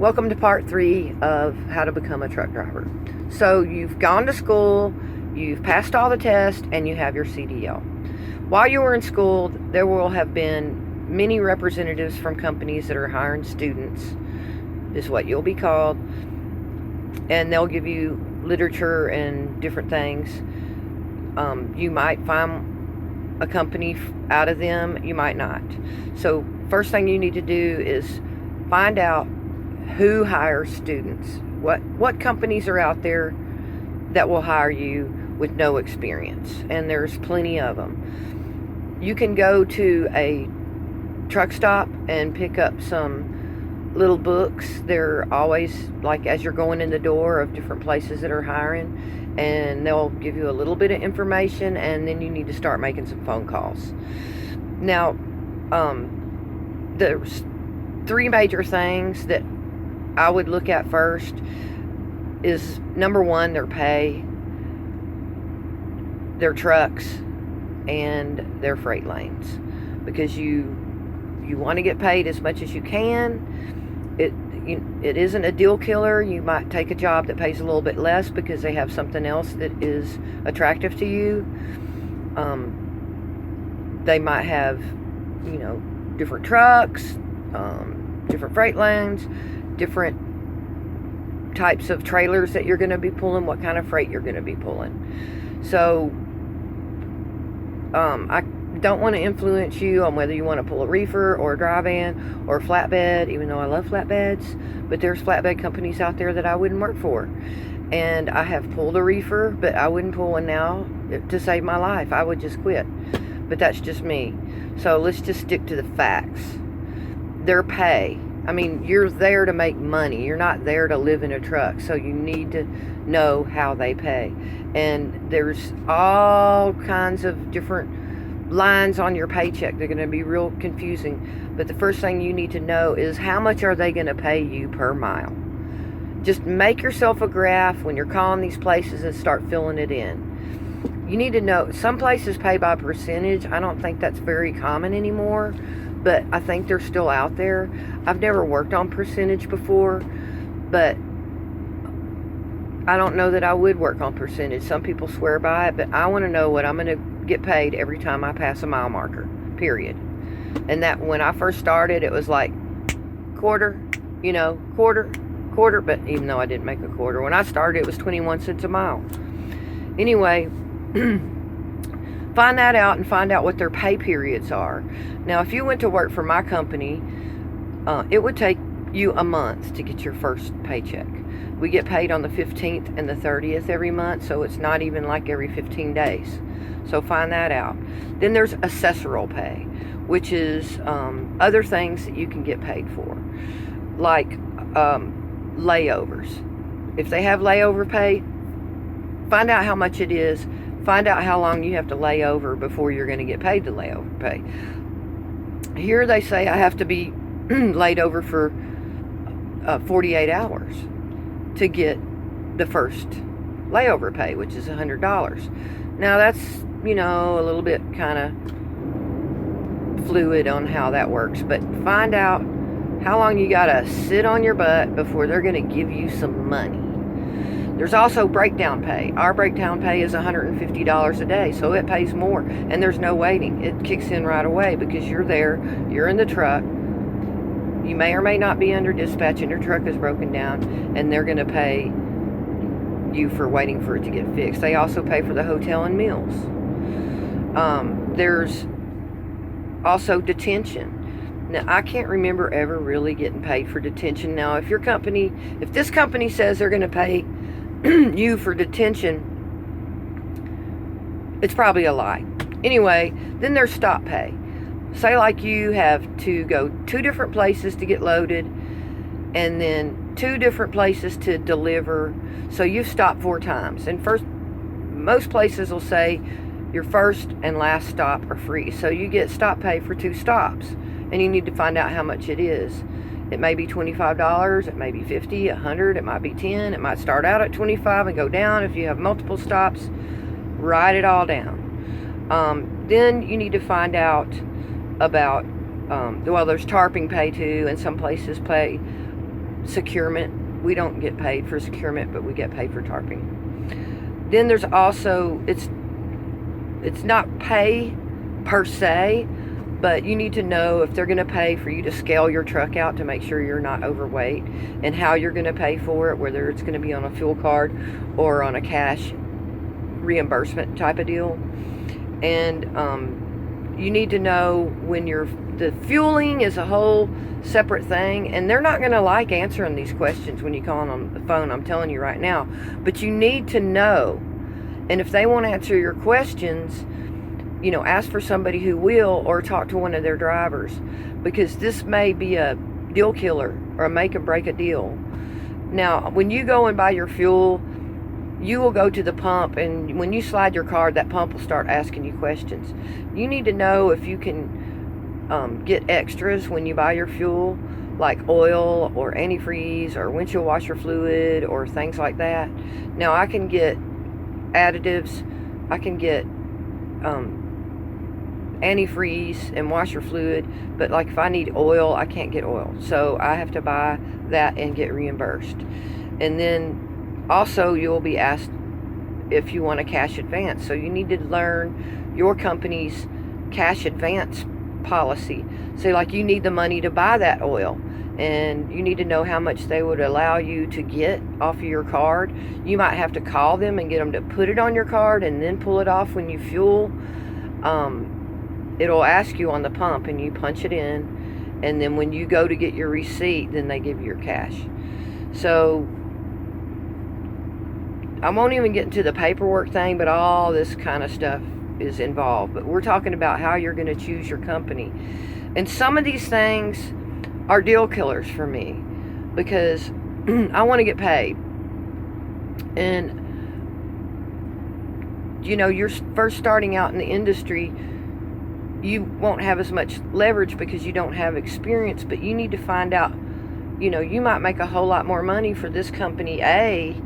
Welcome to part 3 of how to become a truck driver. So you've gone to school, you've passed all the tests, and you have your CDL. While you were in school, there will have been many representatives from companies that are hiring students, is what you'll be called, and they'll give you literature and different things. You might find a company out of them, you might not. So first thing you need to do is find out who hires students. What companies are out there that will hire you with no experience? And there's plenty of them. You can go to a truck stop and pick up some little books. They're always, like, as you're going in the door of different places that are hiring, and they'll give you a little bit of information, and then you need to start making some phone calls. Now, there's 3 major things that I would look at first. Is number 1, their pay, their trucks, and their freight lanes, because you want to get paid as much as you can. It isn't a deal killer. You might take a job that pays a little bit less because they have something else that is attractive to you. They might have, different trucks, different freight lanes, different types of trailers that you're going to be pulling, what kind of freight you're going to be pulling. So I don't want to influence you on whether you want to pull a reefer or a dry van or a flatbed, even though I love flatbeds. But there's flatbed companies out there that I wouldn't work for. And I have pulled a reefer, but I wouldn't pull one now to save my life. I would just quit. But that's just me. So let's just stick to the facts. Their pay. I mean, you're there to make money. You're not there to live in a truck. So you need to know how they pay. And there's all kinds of different lines on your paycheck. They're going to be real confusing. But the first thing you need to know is how much are they going to pay you per mile. Just make yourself a graph when you're calling these places and start filling it in. You need to know, some places pay by percentage. I don't think that's very common anymore, but I think they're still out there. I've never worked on percentage before, but I don't know that I would work on percentage. Some people swear by it, but I want to know what I'm going to get paid every time I pass a mile marker, period. And that, when I first started, it was like quarter, quarter, but even though I didn't make a quarter, when I started, it was 21 cents a mile. Anyway, find that out and find out what their pay periods are. Now, if you went to work for my company, it would take you a month to get your first paycheck. We get paid on the 15th and the 30th every month, so it's not even like every 15 days. So find that out. Then there's accessorial pay, which is other things that you can get paid for, like layovers. If they have layover pay, find out how much it is. Find out how long you have to lay over before you're going to get paid the layover pay. Here they say I have to be laid over for 48 hours to get the first layover pay, which is $100. Now that's, a little bit kind of fluid on how that works, but find out how long you gotta sit on your butt before they're gonna give you some money. There's also breakdown pay. Our breakdown pay is $150 a day, so it pays more, and there's no waiting. It kicks in right away because you're there, you're in the truck. You may or may not be under dispatch and your truck is broken down, and they're gonna pay you for waiting for it to get fixed. They also pay for the hotel and meals. There's also detention. Now, I can't remember ever really getting paid for detention. Now, if this company says they're going to pay you for detention, it's probably a lie. Anyway, then there's stop pay. Say like you have to go 2 different places to get loaded, and then 2 different places to deliver. So you've stopped 4 times. And most places will say your first and last stop are free. So you get stop pay for 2 stops. And you need to find out how much it is. It may be $25, it may be $50, $100, it might be $10. It might start out at $25 and go down. If you have multiple stops, write it all down. Then you need to find out about, there's tarping pay too, and some places pay securement. We don't get paid for securement, but we get paid for tarping. Then there's also, it's not pay per se, but you need to know if they're going to pay for you to scale your truck out to make sure you're not overweight, and how you're going to pay for it, whether it's going to be on a fuel card or on a cash reimbursement type of deal. And you need to know when the fueling is a whole separate thing, and they're not going to like answering these questions when you call them on the phone, I'm telling you right now. But you need to know, and if they won't answer your questions, ask for somebody who will, or talk to one of their drivers, because this may be a deal killer or a make or break a deal. Now, when you go and buy your fuel, you will go to the pump, and when you slide your card, that pump will start asking you questions. You need to know if you can get extras when you buy your fuel, like oil or antifreeze or windshield washer fluid or things like that. Now, I can get additives, I can get antifreeze and washer fluid, but like if I need oil, I can't get oil, so I have to buy that and get reimbursed. And then also you'll be asked if you want a cash advance, so you need to learn your company's cash advance policy. So like you need the money to buy that oil, and you need to know how much they would allow you to get off of your card. You might have to call them and get them to put it on your card and then pull it off when you fuel. It'll ask you on the pump, and you punch it in, and then when you go to get your receipt, then they give you your cash. So I won't even get into the paperwork thing, but all this kind of stuff is involved. But we're talking about how you're going to choose your company. And some of these things are deal killers for me, because I want to get paid. And you're first starting out in the industry, you won't have as much leverage because you don't have experience, but you need to find out, you might make a whole lot more money for this company A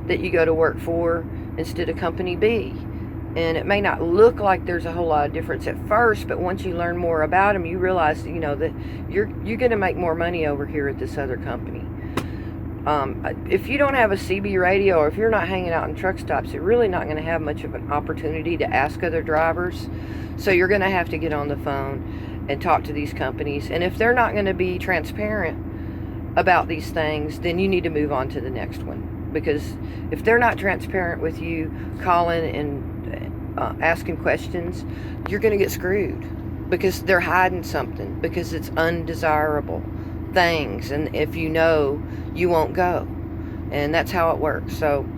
that you go to work for instead of company B. And it may not look like there's a whole lot of difference at first, but once you learn more about them, you realize, that you're going to make more money over here at this other company. If you don't have a CB radio, or if you're not hanging out in truck stops, you're really not going to have much of an opportunity to ask other drivers. So you're going to have to get on the phone and talk to these companies. And if they're not going to be transparent about these things, then you need to move on to the next one. Because if they're not transparent with you, calling and asking questions, you're going to get screwed, because they're hiding something, because it's undesirable things, and if you won't go, and that's how it works. So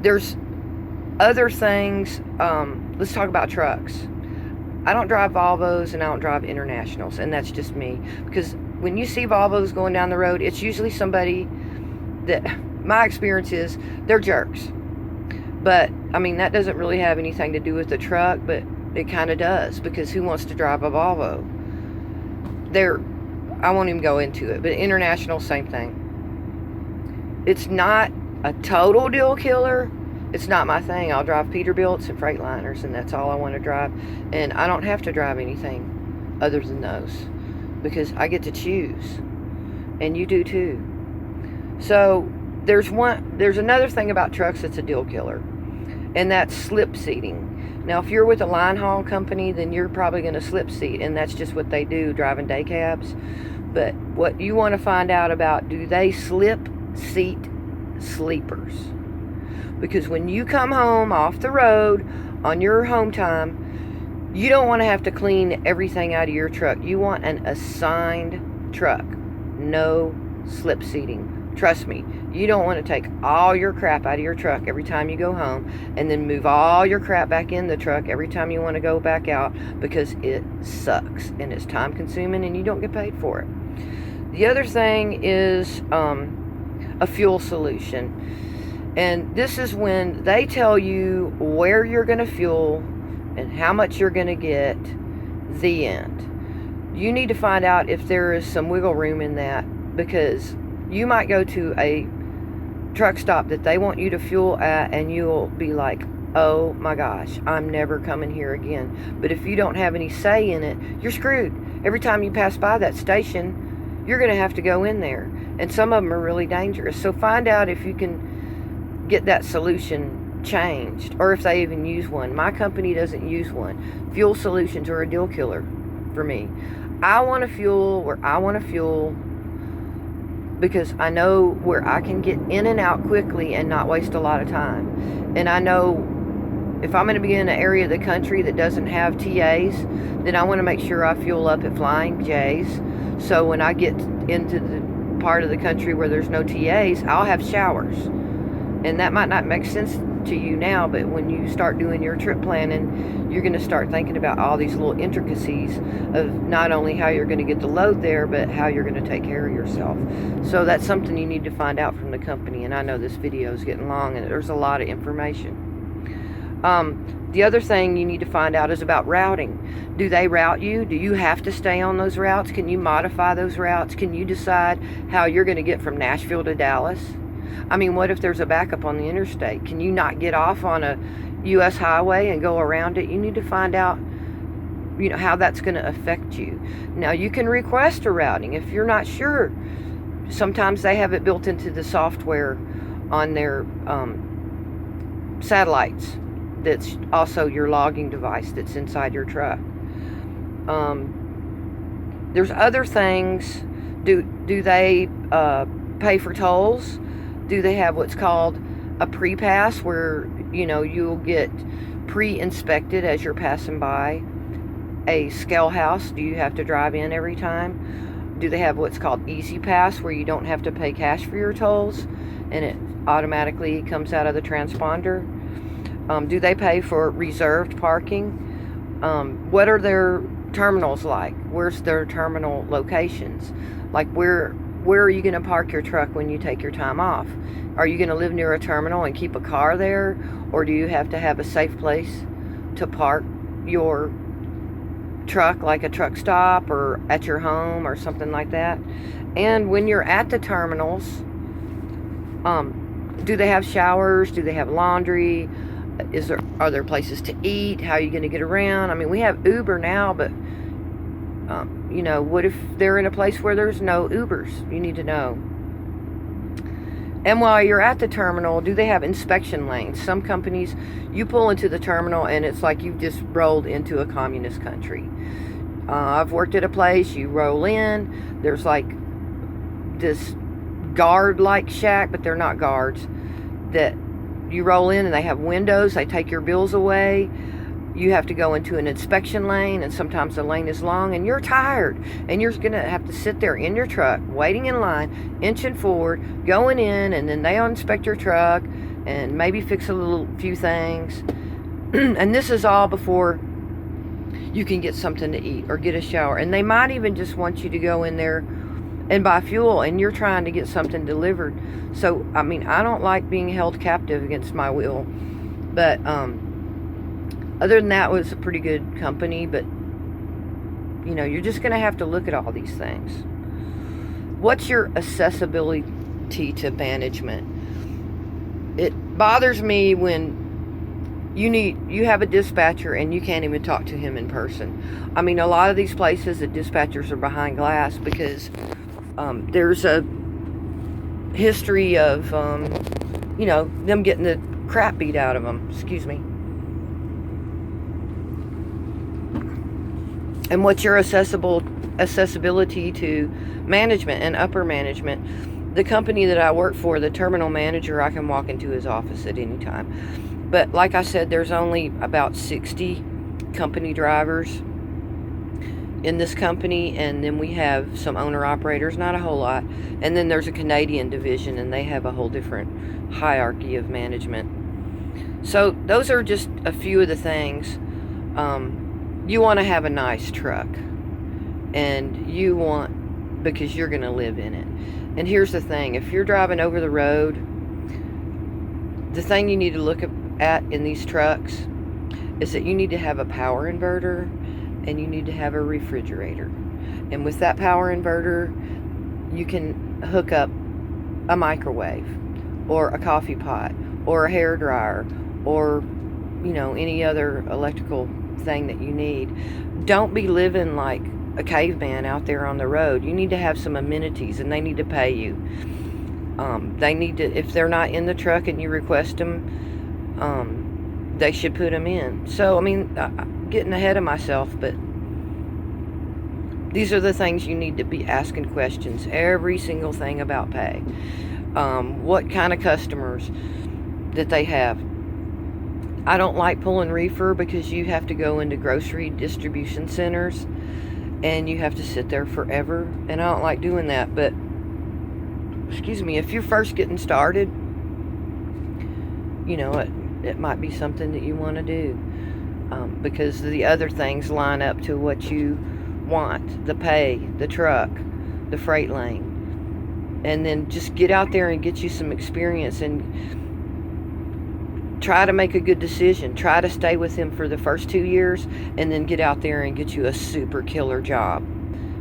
there's other things. Let's talk about trucks. I don't drive Volvos, and I don't drive Internationals, and that's just me, because when you see Volvos going down the road, it's usually somebody that, my experience is, they're jerks. But I mean, that doesn't really have anything to do with the truck, but it kind of does, because who wants to drive a Volvo? I won't even go into it, but International, same thing. It's not a total deal killer. It's not my thing. I'll drive Peterbilts and Freightliners, and that's all I want to drive. And I don't have to drive anything other than those, because I get to choose, and you do too. So there's another thing about trucks that's a deal killer, and that's slip seating. Now, if you're with a line haul company, then you're probably going to slip seat, and that's just what they do, driving day cabs. But what you want to find out about, do they slip seat sleepers? Because when you come home off the road on your home time, you don't want to have to clean everything out of your truck. You want an assigned truck, no slip seating. Trust me, you don't want to take all your crap out of your truck every time you go home, and then move all your crap back in the truck every time you want to go back out, because it sucks and it's time consuming and you don't get paid for it. The other thing is a fuel solution. And this is when they tell you where you're going to fuel and how much you're going to get, the end. You need to find out if there is some wiggle room in that, because you might go to a truck stop that they want you to fuel at, and you'll be like, oh my gosh, I'm never coming here again. But if you don't have any say in it, you're screwed. Every time you pass by that station, you're going to have to go in there. And some of them are really dangerous. So find out if you can get that solution changed, or if they even use one. My company doesn't use one. Fuel solutions are a deal killer for me. I want to fuel where I want to fuel, because I know where I can get in and out quickly and not waste a lot of time. And I know if I'm going to be in an area of the country that doesn't have TAs, then I want to make sure I fuel up at Flying J's. So when I get into the part of the country where there's no TAs, I'll have showers. And that might not make sense to you now, but when you start doing your trip planning, you're going to start thinking about all these little intricacies of not only how you're going to get the load there, but how you're going to take care of yourself. So that's something you need to find out from the company. And I know this video is getting long and there's a lot of information. The other thing you need to find out is about routing. Do they route you? Do you have to stay on those routes? Can you modify those routes? Can you decide how you're going to get from Nashville to Dallas? I mean, what if there's a backup on the interstate? Can you not get off on a U.S. highway and go around it? You need to find out, how that's going to affect you. Now, you can request a routing if you're not sure. Sometimes they have it built into the software on their satellites. That's also your logging device that's inside your truck. There's other things. Do they pay for tolls? Do they have what's called a pre-pass, where you'll get pre-inspected as you're passing by a scale house? Do you have to drive in every time? Do they have what's called Easy Pass, where you don't have to pay cash for your tolls and it automatically comes out of the transponder? Do they pay for reserved parking? What are their terminals like? Where's their terminal locations? Like, where are you going to park your truck when you take your time off? Are you going to live near a terminal and keep a car there? Or do you have to have a safe place to park your truck, like a truck stop or at your home or something like that? And when you're at the terminals, do they have showers? Do they have laundry? Are there places to eat? How are you going to get around? I mean, we have Uber now, but what if they're in a place where there's no Ubers? You need to know. And while you're at the terminal, do they have inspection lanes? Some companies, you pull into the terminal and it's like you've just rolled into a communist country. I've worked at a place, you roll in, there's like this guard-like shack, but they're not guards, that you roll in and they have windows, they take your bills away. You have to go into an inspection lane, and sometimes the lane is long and you're tired and you're going to have to sit there in your truck waiting in line, inching forward, going in, and then they inspect your truck and maybe fix a few things. And this is all before you can get something to eat or get a shower. And they might even just want you to go in there and buy fuel, and you're trying to get something delivered. So, I mean, I don't like being held captive against my will. But other than that, it was a pretty good company. But, you're just going to have to look at all these things. What's your accessibility to management? It bothers me when you have a dispatcher and you can't even talk to him in person. I mean, a lot of these places, the dispatchers are behind glass because there's a history of, them getting the crap beat out of them. Excuse me. And what's your accessibility to management and upper management? The company that I work for, the terminal manager, I can walk into his office at any time. But like I said, there's only about 60 company drivers in this company, and then we have some owner-operators, not a whole lot. And then there's a Canadian division, and they have a whole different hierarchy of management. So those are just a few of the things. You want to have a nice truck, and because you're going to live in it. And here's the thing, if you're driving over the road, the thing you need to look at in these trucks is that you need to have a power inverter and you need to have a refrigerator. And with that power inverter, you can hook up a microwave or a coffee pot or a hair dryer or any other electrical thing that you need. Don't be living like a caveman out there on the road. You need to have some amenities, and they need to pay you. They need to, if they're not in the truck and you request them, they should put them in. So, I mean, I'm getting ahead of myself, but these are the things you need to be asking questions. Every single thing about pay. What kind of customers that they have. I don't like pulling reefer because you have to go into grocery distribution centers and you have to sit there forever, and I don't like doing that. But excuse me, if you're first getting started, you know, it might be something that you want to do, because the other things line up to what you want: the pay, the truck, the freight lane. And then just get out there and get you some experience, and try to make a good decision. Try to stay with him for the first 2 years, and then get out there and get you a super killer job,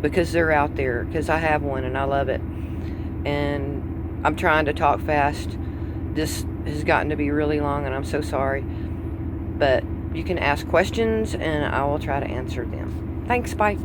because they're out there. Because I have one and I love it. And I'm trying to talk fast. This has gotten to be really long, and I'm so sorry. But you can ask questions and I will try to answer them. Thanks, bye.